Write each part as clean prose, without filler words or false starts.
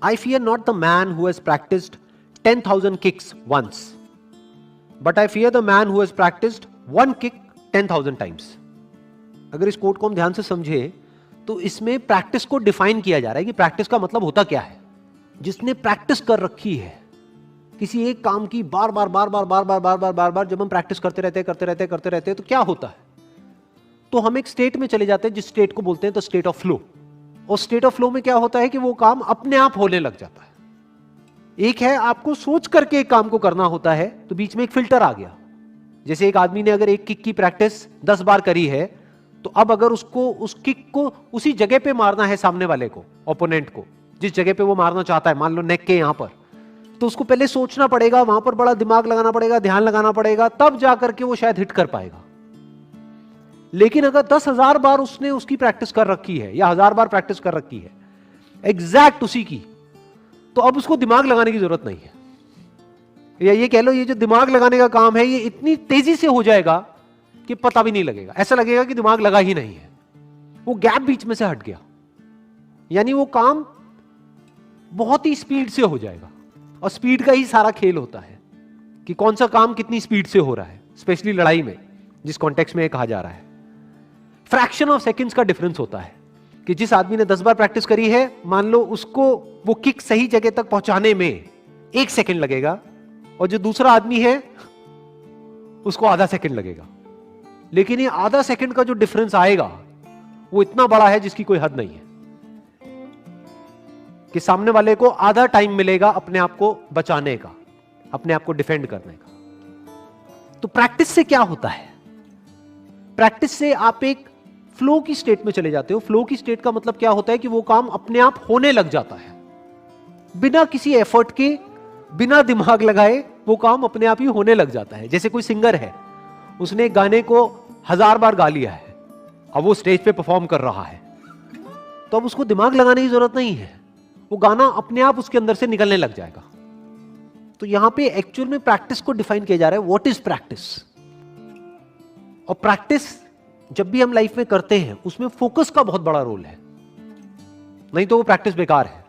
I fear not the man who has practiced 10,000 kicks once, but I fear the man who has practiced one kick 10,000 times. अगर इस coat को हम ध्यान से समझे तो इसमें प्रैक्टिस को डिफाइन किया जा रहा है कि प्रैक्टिस का मतलब होता क्या है. जिसने प्रैक्टिस कर रखी है किसी एक काम की बार बार बार बार बार बार बार बार बार बार जब हम प्रैक्टिस करते रहते हैं तो क्या होता है, तो हम एक स्टेट में चले जाते हैं जिस स्टेट को बोलते हैं द स्टेट ऑफ फ्लो. और स्टेट ऑफ फ्लो में क्या होता है कि वो काम अपने आप होने लग जाता है. एक है आपको सोच करके एक काम को करना होता है, तो बीच में एक फिल्टर आ गया. जैसे एक आदमी ने अगर एक किक की प्रैक्टिस 10 बार करी है, तो अब अगर उसको उस किक को उसी जगह पे मारना है, सामने वाले को, ओपोनेंट को, जिस जगह पे वो मारना चाहता है, मान लो नेक के यहां पर, तो उसको पहले सोचना पड़ेगा, वहां पर बड़ा दिमाग लगाना पड़ेगा, ध्यान लगाना पड़ेगा, तब जाकर के वो शायद हिट कर पाएगा. लेकिन अगर 10,000 बार उसने उसकी प्रैक्टिस कर रखी है या 1000 बार प्रैक्टिस कर रखी है एग्जैक्ट उसी की, तो अब उसको दिमाग लगाने की जरूरत नहीं है. या ये कह लो, ये जो दिमाग लगाने का काम है ये इतनी तेजी से हो जाएगा कि पता भी नहीं लगेगा. ऐसा लगेगा कि दिमाग लगा ही नहीं है, वो गैप बीच में से हट गया. यानी वो काम बहुत ही स्पीड से हो जाएगा. और स्पीड का ही सारा खेल होता है कि कौन सा काम कितनी स्पीड से हो रहा है, स्पेशली लड़ाई में, जिस कॉन्टेक्स्ट में ये कहा जा रहा है. फ्रैक्शन ऑफ सेकंड्स का डिफरेंस होता है कि जिस आदमी ने 10 बार प्रैक्टिस करी है, मान लो उसको वो किक सही जगह तक पहुंचाने में 1 सेकंड लगेगा, और जो दूसरा आदमी है उसको आधा सेकंड लगेगा. लेकिन ये आधा सेकंड का जो डिफरेंस आएगा वो इतना बड़ा है जिसकी कोई हद नहीं है, कि सामने वाले को आधा टाइम मिलेगा अपने आप को बचाने का, अपने आप को डिफेंड करने का. तो प्रैक्टिस से क्या होता है? प्रैक्टिस से आप एक फ्लो की स्टेट में चले जाते हो. फ्लो की स्टेट का मतलब क्या होता है कि वो काम अपने आप होने लग जाता है, बिना किसी एफर्ट के, बिना दिमाग लगाए वो काम अपने आप ही होने लग जाता है. जैसे कोई सिंगर है, उसने गाने को 1000 बार गा लिया है, अब वो स्टेज पे परफॉर्म कर रहा है, तो अब उसको दिमाग लगाने की जरूरत नहीं है, वो गाना अपने आप उसके अंदर से निकलने लग जाएगा. तो यहां पे एक्चुअल में प्रैक्टिस को डिफाइन किया जा रहा है, व्हाट इज प्रैक्टिस. और प्रैक्टिस जब भी हम लाइफ में करते हैं उसमें फोकस का बहुत बड़ा रोल है, नहीं तो वो प्रैक्टिस बेकार है.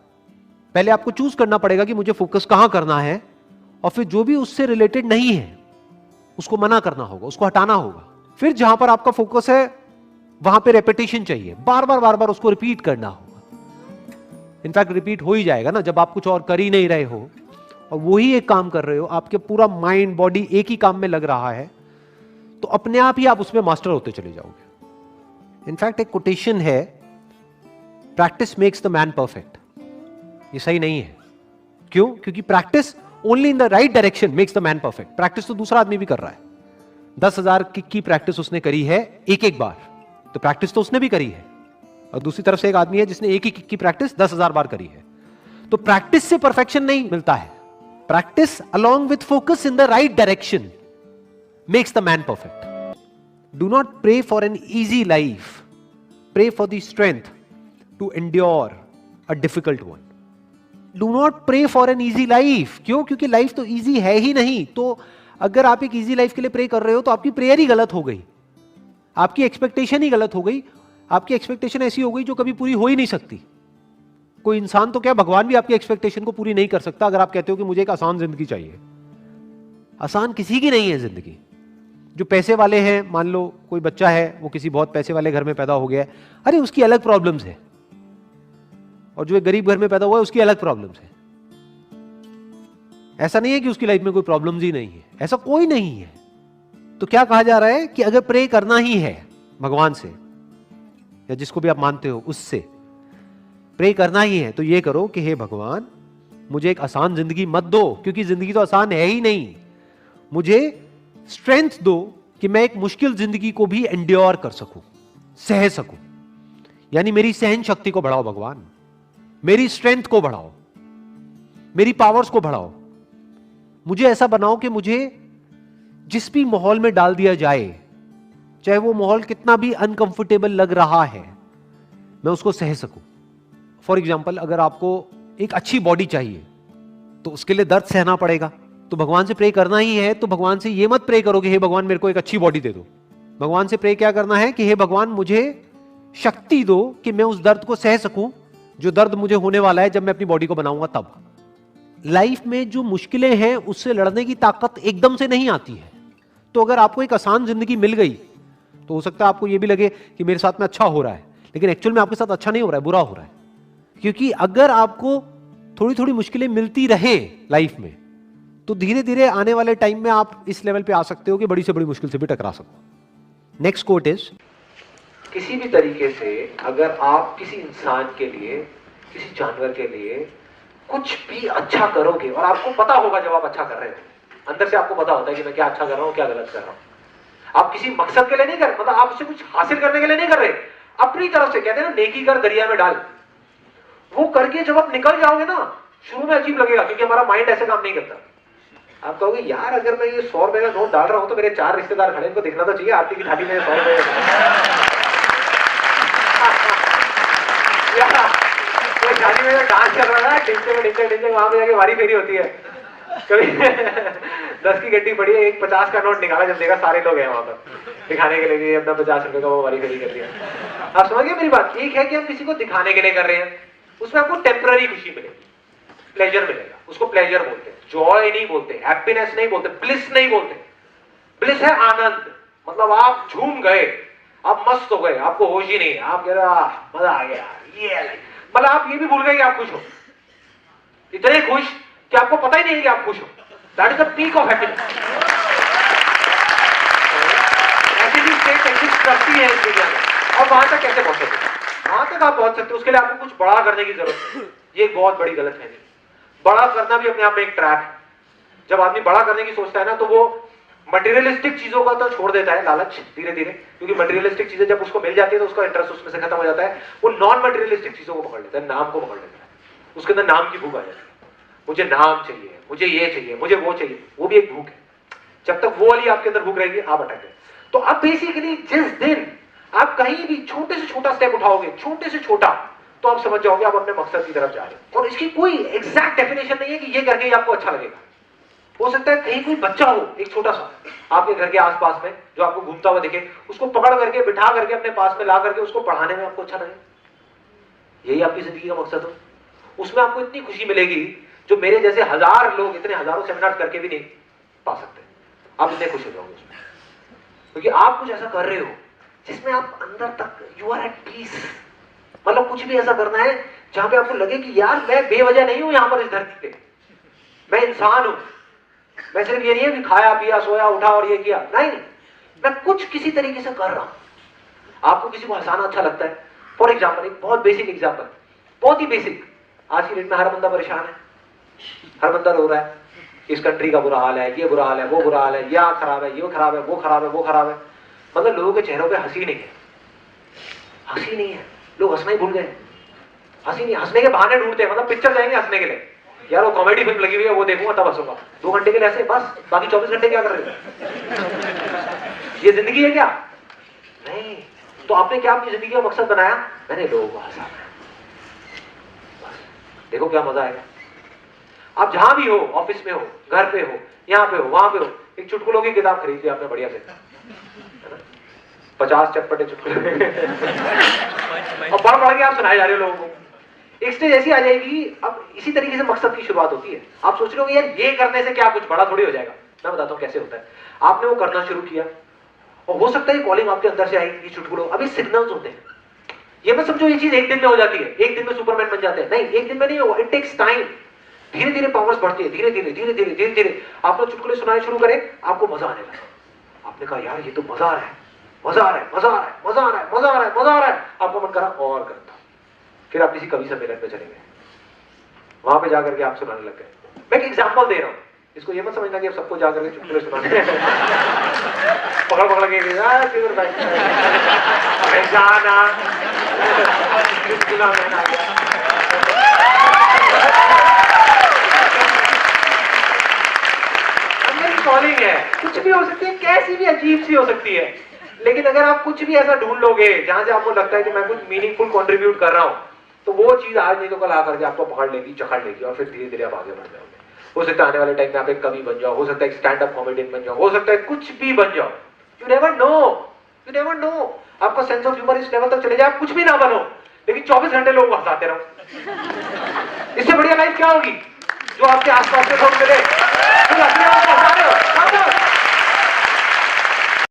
पहले आपको चूज करना पड़ेगा कि मुझे फोकस कहां करना है, और फिर जो भी उससे रिलेटेड नहीं है उसको मना करना होगा, उसको हटाना होगा. फिर जहां पर आपका फोकस है वहां पे रेपिटेशन चाहिए, बार बार उसको रिपीट करना होगा. इनफैक्ट रिपीट हो ही जाएगा ना, जब आप कुछ और कर ही नहीं रहे हो और वही एक काम कर रहे हो, आपके पूरा माइंड बॉडी एक ही काम में लग रहा है, तो अपने आप ही आप उसमें मास्टर होते चले जाओगे. इनफैक्ट एक कोटेशन है, practice makes the man perfect. ये सही नहीं है. क्यों? क्योंकि practice only in the right direction makes the man perfect. Practice तो दूसरा आदमी भी कर रहा है. 10,000 किक की प्रैक्टिस उसने करी है एक बार, तो प्रैक्टिस तो उसने भी करी है. और दूसरी तरफ से एक आदमी है जिसने एक ही किक की प्रैक्टिस 10,000 बार करी है. तो प्रैक्टिस से परफेक्शन नहीं मिलता है. Practice along with focus in the right direction makes the man perfect. Do not pray for an easy life. Pray for the strength to endure a difficult one. Do not pray for an easy life. क्यों? क्योंकि life तो easy है ही नहीं. तो अगर आप एक easy life के लिए प्रे कर रहे हो तो आपकी प्रेयर ही गलत हो गई, आपकी एक्सपेक्टेशन ही गलत हो गई. आपकी एक्सपेक्टेशन ऐसी हो गई जो कभी पूरी हो ही नहीं सकती. कोई इंसान तो क्या, भगवान भी आपकी एक्सपेक्टेशन को पूरी नहीं कर सकता. अगर आप कहते हो कि मुझे एक आसान जिंदगी चाहिए, आसान किसी की नहीं है जिंदगी. जो पैसे वाले हैं, मान लो कोई बच्चा है, वो किसी बहुत पैसे वाले घर में पैदा हो गया है, अरे उसकी अलग प्रॉब्लम्स है. और जो एक गरीब घर में पैदा हुआ है उसकी अलग प्रॉब्लम्स है. ऐसा नहीं है कि उसकी लाइफ में कोई प्रॉब्लम्स ही नहीं है, ऐसा कोई नहीं है. तो क्या कहा जा रहा है कि अगर प्रे करना ही है भगवान से, या जिसको भी आप मानते हो उससे प्रे करना ही है, तो ये करो कि हे भगवान, मुझे एक आसान जिंदगी मत दो, क्योंकि जिंदगी तो आसान है ही नहीं. मुझे स्ट्रेंथ दो कि मैं एक मुश्किल जिंदगी को भी एंड्योर कर सकूं, सह सकूं. यानी मेरी सहन शक्ति को बढ़ाओ भगवान, मेरी स्ट्रेंथ को बढ़ाओ, मेरी पावर्स को बढ़ाओ. मुझे ऐसा बनाओ कि मुझे जिस भी माहौल में डाल दिया जाए, चाहे वो माहौल कितना भी अनकंफर्टेबल लग रहा है, मैं उसको सह सकूं. फॉर एग्जाम्पल, अगर आपको एक अच्छी बॉडी चाहिए तो उसके लिए दर्द सहना पड़ेगा. तो भगवान से प्रे करना ही है, तो भगवान से ये मत प्रे करो कि हे भगवान मेरे को एक अच्छी बॉडी दे दो. भगवान से प्रे क्या करना है कि हे भगवान मुझे शक्ति दो कि मैं उस दर्द को सह सकूं, जो दर्द मुझे होने वाला है जब मैं अपनी बॉडी को बनाऊंगा तब। लाइफ में जो मुश्किलें हैं उससे लड़ने की ताकत एकदम से नहीं आती है। तो अगर आपको एक आसान जिंदगी मिल गई तो हो सकता है आपको यह भी लगे कि मेरे साथ में अच्छा हो रहा है, लेकिन एक्चुअल में आपके साथ अच्छा नहीं हो रहा है, बुरा हो रहा है। क्योंकि अगर आपको थोड़ी थोड़ी मुश्किलें मिलती रहे लाइफ में तो धीरे धीरे आने वाले टाइम में आप इस लेवल पे आ सकते हो कि बड़ी से बड़ी मुश्किल से भी टकरा सको। नेक्स्ट कोट इज, किसी भी तरीके से अगर आप किसी इंसान के लिए, किसी जानवर के लिए कुछ भी अच्छा करोगे, और आपको पता होगा जब आप अच्छा कर रहे हो, अंदर से आपको पता होता है कि मैं क्या अच्छा कर रहा हूं, क्या गलत कर रहा हूं। आप किसी मकसद के लिए नहीं कर रहे, मतलब आप उससे कुछ हासिल करने के लिए नहीं कर रहे, अपनी तरफ से। कहते हैं ना, नेकी कर दरिया में डाल। वो करके जब आप निकल जाओगे ना, शुरू में अजीब लगेगा क्योंकि हमारा माइंड ऐसे काम नहीं करता। आप कहोगे यार अगर मैं ये 100 रुपए का नोट डाल रहा हूं तो मेरे 4 रिश्तेदार खड़े, इनको दिखना तो चाहिए आरती की थाली में 100 रुपए। शादी में डांस कर रहा है, डिंचक वहां पे जाके वारी फेरी होती है। कभी 10 की गड्डी पड़ी है, एक 50 का नोट निकाला, जब देखा सारे लोग हैं वहां पर दिखाने के लिए अपना 50 रुपए का वो वारी फेरी कर दिया। आप समझ गए मेरी बात? एक है कि हम किसी को दिखाने के लिए कर रहे हैं, उसमें आपको टेम्पररी खुशी मिलेगी, प्लेजर मिलेगा, उसको प्लेजर बोलते हैं, जॉय नहीं बोलते, हैप्पीनेस नहीं बोलते, ब्लिस नहीं बोलते। ब्लिस है आनंद, मतलब आप झूम गए, आप मस्त हो गए, आपको होश ही नहीं, आप कह रहे मजा आ गया, ये मतलब आप ये भी भूल गए कि आप खुश हो, इतने खुश कि आपको पता ही नहीं कि आप खुश हो। That is the peak of happiness. ऐसी भी स्टेट एग्जिस्ट करती है इस दुनिया में। और वहां तक कैसे पहुंच सकते? वहां तक आप पहुंच सकते हो, उसके लिए आपको कुछ बड़ा करने की जरूरत है। ये एक बहुत बड़ी गलत है। बड़ा करना भी अपने आप में एक ट्रैप है। जब आदमी बड़ा करने की सोचता है ना, तो वो मटेरियलिस्टिक चीजों का तो छोड़ देता है, लालच धीरे धीरे, क्योंकि मटेरियलिस्टिक चीजें जब उसको मिल जाती है तो उसका इंटरेस्ट उसमें से खत्म हो जाता है। वो नॉन मटेरियलिस्टिक चीजों को पकड़ लेता है, नाम को पकड़ लेता है, उसके अंदर नाम की भूख आ जाती है। मुझे नाम चाहिए, मुझे ये चाहिए, मुझे वो चाहिए, वो भी एक भूख है। जब तक वो वाली आपके अंदर भूख रहेगी, आप अटक गए। तो अब बेसिकली जिस दिन आप कहीं भी छोटे से छोटा स्टेप उठाओगे, छोटे से छोटा, तो आप समझ जाओगे आप अपने मकसद की तरफ जा रहे हो। और इसकी कोई एग्जैक्ट डेफिनेशन नहीं है कि ये करके ही आपको अच्छा लगेगा। हो सकता है कहीं कोई बच्चा हो, एक छोटा सा आपके घर के आसपास में, जो आपको घूमता हुआ दिखे, उसको पकड़ करके बिठा करके अपने पास में ला करके उसको पढ़ाने में आपको अच्छा लगे। यही आपकी जिंदगी का मकसद हो। उसमें आपको इतनी खुशी मिलेगी जो मेरे जैसे हजार लोग इतने हजारों सेमिनार करके भी नहीं पा सकते। आप इतने खुश हो जाओगे उसमें, क्योंकि आप कुछ ऐसा कर रहे हो जिसमें आप अंदर तक यू आर एट पीस। मतलब कुछ भी ऐसा करना है जहां पे आपको लगे कि यार मैं बेवजह नहीं हूं यहां पर इस धरती पे, मैं इंसान हूं। मैं सिर्फ ये नहीं है कि खाया पिया सोया उठा और ये किया, नहीं, मैं कुछ किसी तरीके से कर रहा हूं। आपको किसी को हंसाना अच्छा लगता है, फॉर एग्जाम्पल, एक बहुत बेसिक एग्जाम्पल, बहुत ही बेसिक। आज की डेट में हर बंदा परेशान है, हर बंदा रो रहा है, इस कंट्री का बुरा हाल है, ये बुरा हाल है, वो बुरा हाल है, यह खराब है, ये खराब है, वो खराब है, वो खराब है। मतलब लोगों के चेहरों पे हंसी नहीं है, हंसी नहीं है, लोग हंसना ही भूल गए। हंसी नहीं, हंसने के बहाने ढूंढते हैं। मतलब पिक्चर जाएंगे हंसने के लिए, यार वो कॉमेडी फिल्म लगी हुई है वो देखूंगा तब हंसूंगा, 2 घंटे के लिए ऐसे बस, बाकी 24 घंटे क्या कर रहे हो? ये जिंदगी है क्या? नहीं। तो आपने क्या अपनी जिंदगी का मकसद बनाया? मैंने लोगों को हंसाना है, देखो क्या मजा आएगा। आप जहां भी हो, ऑफिस में हो, घर पे हो, यहाँ पे हो, वहां पे हो, एक चुटकुलों की किताब खरीद ली आपने बढ़िया से, 50 चटपटे चुटकुले और पढ़ पढ़ के आप सुनाए जा रहे हो लोगों को। एक स्टेज ऐसी आ जाएगी, अब इसी तरीके से मकसद की शुरुआत होती है। आप सोच रहे हो यार ये करने से क्या कुछ बड़ा थोड़ी हो जाएगा। मैं बताता हूँ कैसे होता है। आपने वो करना शुरू किया और हो सकता है कॉलिंग आपके अंदर से आएगी, चुटकुलों, अभी सिग्नल्स होते हैं। ये मत समझो ये चीज एक दिन में हो जाती है, एक दिन में सुपरमैन बन जाते हैं, नहीं, एक दिन में नहीं होगा, इट टेक्स टाइम। धीरे धीरे पावर्स बढ़ती है, धीरे धीरे धीरे धीरे धीरे धीरे आपने चुटकुले सुनाने शुरू करें, आपको मजा आने लगा। आपने कहा यार ये तो मजा आ रहा है, मजा आ रहा है, मजा आ रहा है, मजा आ रहा है, मजा आ रहा है, मजा आ रहा है। आपको मन करा और करता। फिर आप किसी कवि सम्मेलन में चले गए, वहां पे जाकर के आप सुनाने लग गए। मैं एक एग्जांपल दे रहा हूं, इसको ये मत समझना कि आप सबको जाकर के चुटकुले सुनाने पकड़ पकड़ के कॉलिंग है, कुछ भी हो सकती है, कैसी भी अजीब सी हो सकती है, लेकिन अगर आप कुछ भी ऐसा ढूंढ लोगे जहां से आपको लगता है कि मैं कुछ मीनिंगफुल कंट्रीब्यूट कर रहा हूं, तो वो चीज आज नहीं तो कल आकर के आपको पकड़ लेगी, जकड़ लेगी और फिर धीरे धीरे आप आगे बढ़ जाओगे। हो सकता है आने वाले टाइम में आप एक कवि बन जाओ, हो सकता है एक स्टैंड अप कॉमेडियन बन जाओ, हो सकता है कुछ भी बन जाओ। You never know, you never know. आपका सेंस ऑफ ह्यूमर इस लेवल तक चले जाए आप कुछ भी ना बनो, लेकिन 24 घंटे लोगों को हंसाते रहो। इससे बढ़िया लाइफ क्या होगी? जो आपके आसपास के लोग मिले